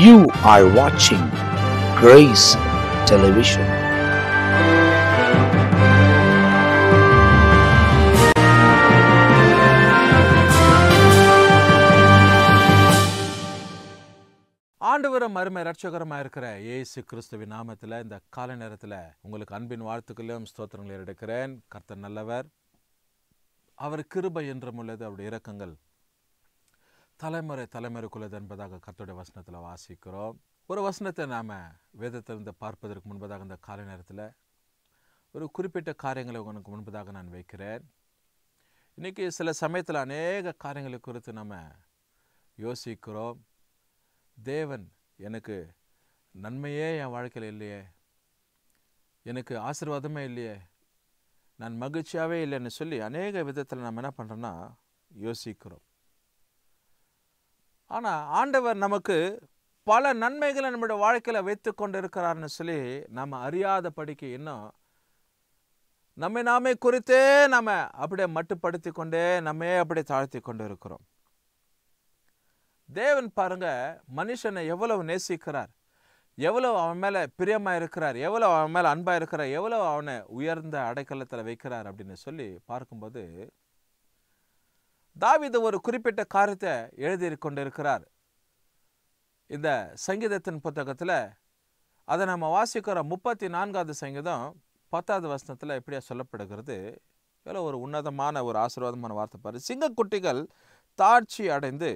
You are watching Grace Television. ஆண்டவரும் அருமை இரட்சகரமாக இருக்கிற இயேசு கிறிஸ்துவின் நாமத்தில் இந்த காலை நேரத்தில் உங்களுக்கு அன்பின் வாழ்த்துக்களும் ஸ்தோத்திரங்களை எடுக்கிறேன். கர்த்தர் நல்லவர், அவர் கிருபை என்றும் உள்ளது, அவருடைய இரக்கங்கள் தலைமுறைக்குள்ளது என்பதாக கர்த்தருடைய வசனத்தில் வாசிக்கிறோம். ஒரு வசனத்தை நாம் வேதத்திலிருந்து பார்ப்பதற்கு முன்பதாக இந்த காலை நேரத்தில் ஒரு குறிப்பிட்ட காரியங்களை உங்களுக்கு முன்பதாக நான் வைக்கிறேன். இன்றைக்கி சில சமயத்தில் அநேக காரியங்களை குறித்து நம்ம யோசிக்கிறோம். தேவன் எனக்கு நன்மையே என் வாழ்க்கையில் இல்லையே, எனக்கு ஆசீர்வாதமே இல்லையே, நான் மகிழ்ச்சியாகவே இல்லைன்னு சொல்லி அநேக விதத்தில் நம்ம என்ன பண்ணுறோன்னா யோசிக்கிறோம். ஆனால் ஆண்டவர் நமக்கு பல நன்மைகளை நம்முடைய வாழ்க்கையில் வைத்து கொண்டு இருக்கிறார்னு சொல்லி நம்ம அறியாதபடிக்கு இன்னும் நாமே குறித்தே நம்ம அப்படியே மட்டுப்படுத்தி கொண்டே நம்மே அப்படியே தாழ்த்தி கொண்டு இருக்கிறோம். தேவன் பாருங்க, மனுஷனை எவ்வளவு நேசிக்கிறார், எவ்வளவு அவன் மேலே பிரியமாக இருக்கிறார், எவ்வளவு அவன் மேலே அன்பாக இருக்கிறார், எவ்வளவு அவனை உயர்ந்த அடைக்கலத்தில் வைக்கிறார் அப்படின்னு சொல்லி பார்க்கும்போது தாவீது ஒரு குறிப்பிட்ட காரியத்தை எழுதி கொண்டிருக்கிறார். இந்த சங்கீதத்தின் புத்தகத்தில் அதை நம்ம வாசிக்கிற 34வது சங்கீதம் 10வது வசனத்தில் இப்படியா சொல்லப்படுகிறது. எவ்வளோ ஒரு உன்னதமான ஒரு ஆசீர்வாதமான வார்த்தை பாரு. சிங்கக்குட்டிகள் தாழ்ச்சி அடைந்து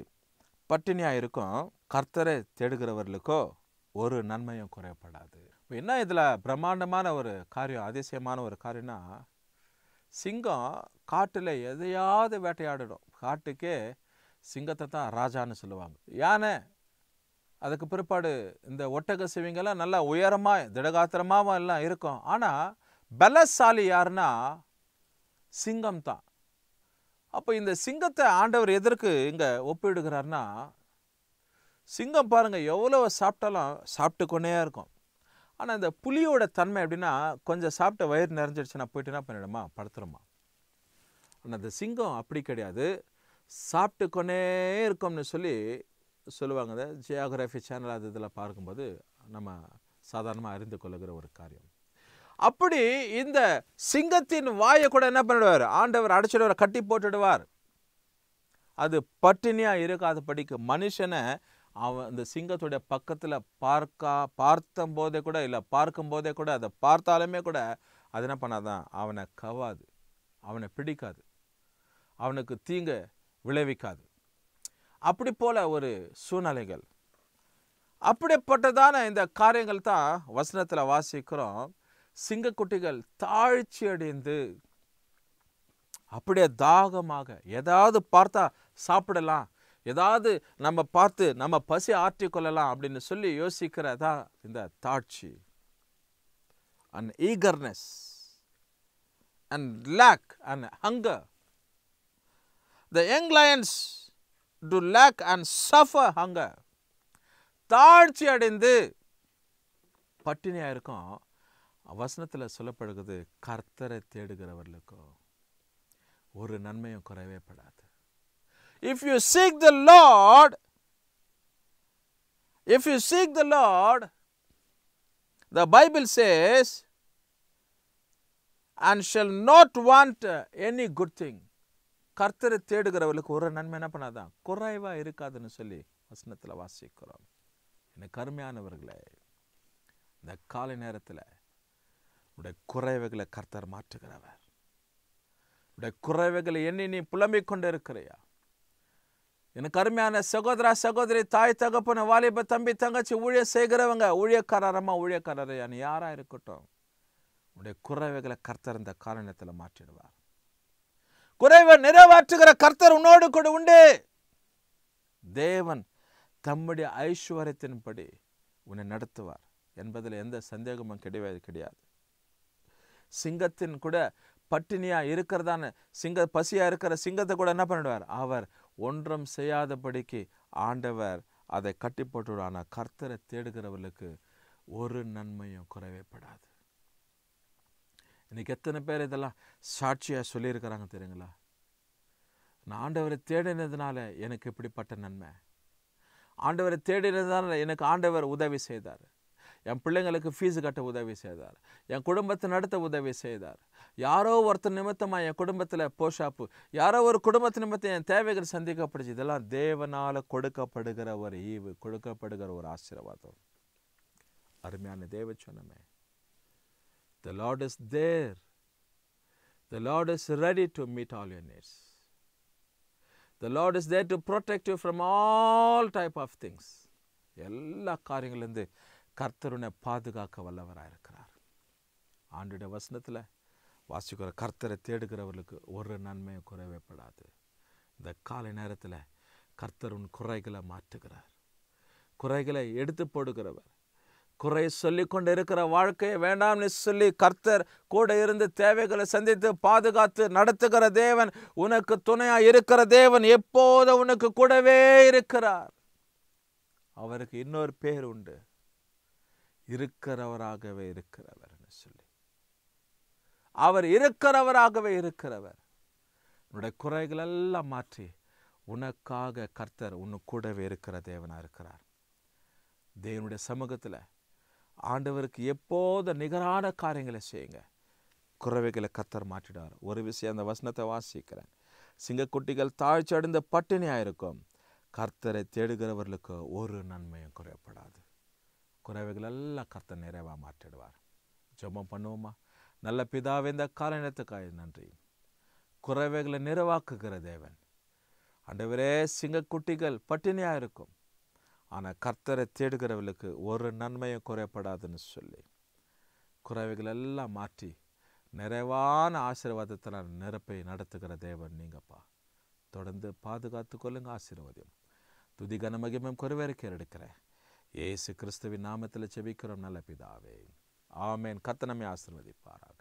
பட்டினியாக இருக்கும், கர்த்தரை தேடுகிறவர்களுக்கோ ஒரு நன்மையும் குறையப்படாது. என்ன இதில் பிரம்மாண்டமான ஒரு காரியம், அதிசயமான ஒரு காரியம்னா, சிங்கம் காட்டில் எதையாவது வேட்டையாடிடும். காட்டுக்கே சிங்கத்தை தான் ராஜான்னு சொல்லுவாங்க. யானை அதுக்கு பிற்பாடு இந்த ஒட்டக சிவிங்கெல்லாம் நல்லா உயரமாக திடகாத்திரமாகவும் எல்லாம் இருக்கும். ஆனால் பலசாலி யாருன்னா சிங்கம் தான். அப்போ இந்த சிங்கத்தை ஆண்டவர் எதற்கு இங்கே ஒப்பிடுகிறார்னா, சிங்கம் பாருங்கள் எவ்வளோ சாப்பிட்டாலும் சாப்பிட்டு கொண்டே இருக்கும். ஆனால் இந்த புலியோட தன்மை எப்படின்னா, கொஞ்சம் சாப்பிட்ட வயிறு நிறைஞ்சிடுச்சுன்னா போயிட்டு என்ன பண்ணிடுமா, படுத்துருமா. ஆனால் இந்த சிங்கம் அப்படி கிடையாது, சாப்பிட்டு கொண்டே இருக்கும்னு சொல்லி சொல்லுவாங்க. இந்த ஜியோகிராஃபி சேனல் அது இதில் பார்க்கும்போது நம்ம சாதாரணமாக அறிந்து கொள்ளுகிற ஒரு காரியம். அப்படி இந்த சிங்கத்தின் வாயை கூட என்ன பண்ணிடுவார், ஆண்டவர் அடைச்சிடுவார், கட்டி போட்டுடுவார். அது பட்டினியாக இருக்காத படிக்கு மனுஷனை அவன் இந்த சிங்கத்துடைய பக்கத்தில் பார்க்கும் போதே கூட அதை பார்த்தாலுமே கூட அது என்ன பண்ணாதான், அவனை கவாது, அவனை பிடிக்காது, அவனுக்கு தீங்கு விளைவிக்காது. அப்படி போல ஒரு சூழ்நிலைகள், அப்படிப்பட்டதான இந்த காரியங்கள் தான் வசனத்தில் வாசிக்கிறோம். சிங்கக்குட்டிகள் தாழ்ச்சி அடைந்து அப்படியே தாகமாக ஏதாவது பார்த்தா சாப்பிடலாம், ஏதாவது நம்ம பார்த்து நம்ம பசி ஆற்றிக்கொள்ளலாம் அப்படின்னு சொல்லி யோசிக்கிறதா இந்த தாழ்ச்சி. And eagerness and lack and hunger. The young lions do lack and suffer hunger. தாழ்ச்சி அடைந்து பட்டினியாக இருக்கும். வசனத்தில் சொல்லப்படுகிறது, கர்த்தரை தேடுகிறவர்களுக்கும் ஒரு நன்மையும் குறைவே படாது. If you seek the Lord, the Bible says, and shall not want any good thing. கர்த்தரை தேடுகிறவர்களுக்கு ஒரு நன்மை என்ன பண்ணாதான், குறைவா இருக்காதுன்னு சொல்லி வசனத்தில் வாசிக்கிறோம். எனக்கு கருமையானவர்களே, இந்த காலை நேரத்தில் உடைய குறைவுகளை கர்த்தர் மாற்றுகிறவர். உடைய குறைவுகளை எண்ணி நீ புலம்பிக் கொண்டு இருக்கிறையா? எனக்கு அருமையான சகோதரா சகோதரி, தாய் தகப்பன, வாலிப தம்பி தங்கச்சி, ஊழியம் செய்கிறவங்க, ஊழியக்காரரையா நீ யாரா இருக்கட்டும், உடைய குறைவுகளை கர்த்தர் இந்த காரணத்தில் மாற்றிடுவார். குறைவை நிறைவேற்றுகிற கர்த்தர் உன்னோடு கூட உண்டு. தேவன் தம்முடைய ஐஸ்வர்யத்தின்படி உன்னை நடத்துவார் என்பதில் எந்த சந்தேகமும் கிடையாது. சிங்கத்தின் கூட பட்டினியா இருக்கிறதான பசியா இருக்கிற சிங்கத்தை கூட என்ன பண்ணிடுவார், அவர் ஒன்றும் செய்யாதபடிக்கு ஆண்டவர் அதை கட்டி போட்டுவிடுவார். ஆனால் கர்த்தரை தேடுகிறவர்களுக்கு ஒரு நன்மையும் குறைவேப்படாது. இன்னைக்கு எத்தனை பேர் இதெல்லாம் சாட்சியாக சொல்லியிருக்கிறாங்க தெரியுங்களா? நான் ஆண்டவரை தேடினதுனால எனக்கு இப்படிப்பட்ட நன்மை, ஆண்டவரை தேடினதால் எனக்கு ஆண்டவர் உதவி செய்தார். என் பிள்ளைங்களுக்கு ஃபீஸு கட்ட உதவி செய்தார். என் குடும்பத்தை நடத்த உதவி செய்தார். யாரோ ஒருத்தர் நிமித்தமாக என் குடும்பத்தில் போஷாப்பு, யாரோ ஒரு குடும்பத்து நிமித்தம் என் தேவைகள் சந்திக்கப்படுச்சு. இதெல்லாம் தேவனால் கொடுக்கப்படுகிற ஒரு ஈவு, கொடுக்கப்படுகிற ஒரு ஆசீர்வாதம். அருமையான தேவ சொன்னமே, the Lord is there. The Lord is ready to meet all your needs. The Lord is there to protect you from all type of things. எல்லா காரியங்களிலிருந்து கர்த்தருனை பாதுகாக்க வல்லவராக இருக்கிறார். ஆண்டுடைய வசனத்தில் வாசிக்கிற கர்த்தரை தேடுகிறவர்களுக்கு ஒரு நன்மையும் குறைவேப்படாது. இந்த காலை நேரத்தில் கர்த்தர் உன் குறைகளை மாற்றுகிறார். குறைகளை எடுத்து போடுகிறவர். குறை சொல்லி கொண்டு இருக்கிற வாழ்க்கையை வேண்டாம்னு சொல்லி கர்த்தர் கூட இருந்து தேவைகளை சந்தித்து பாதுகாத்து நடத்துகிற தேவன், உனக்கு துணையா இருக்கிற தேவன், எப்போது உனக்கு கூடவே இருக்கிறார். அவருக்கு இன்னொரு பேர் உண்டு, இருக்கிறவராகவே இருக்கிறவர் சொல்லி. அவர் இருக்கிறவராகவே இருக்கிறவர். உன்னுடைய குறைகள் எல்லாம் மாற்றி உனக்காக கர்த்தர் உன்னு கூடவே இருக்கிற தேவனா இருக்கிறார். தேவனுடைய சமூகத்தில் ஆண்டவருக்கு எப்போது நிகரான காரியங்களை செய்யுங்க. குறைவைகளை கர்த்தர் மாற்றிடார். ஒரு விஷயம் அந்த வசனத்தை வாசிக்கிறேன். சிங்கக்குட்டிகள் தாழ்ச்சி அடைந்த பட்டினியாக இருக்கும். கர்த்தரை தேடுகிறவர்களுக்கு ஒரு நன்மையும் குறையப்படாது. குறைவைகள் எல்லாம் கர்த்தர் நிறைவாக மாற்றிடுவார். ஜெபம் பண்ணுவோமா? நல்ல பிதாவே, இந்த கால நேரத்துக்காக நன்றி. குறைவைகளை நிறைவாக்குகிற தேவன் ஆண்டவரே, சிங்கக்குட்டிகள் பட்டினியாக இருக்கும், ஆனால் கர்த்தரை தேடுகிறவர்களுக்கு ஒரு நன்மையும் குறையப்படாதுன்னு சொல்லி குறைவைகள் எல்லாம் மாற்றி நிறைவான ஆசீர்வாதத்தில் நிரப்பை நடத்துகிற தேவன் நீங்கப்பா. தொடர்ந்து பாதுகாத்து கொள்ளுங்க. ஆசீர்வாதம் துதி கனமகிமம் குறைவேற்க எடுக்கிறேன். இயேசு கிறிஸ்துவின் நாமத்தில் செபிக்கிறோம் நல்ல பிதாவே, ஆமேன். கர்த்தர் நம்மை ஆசீர்வதிப்பாராக.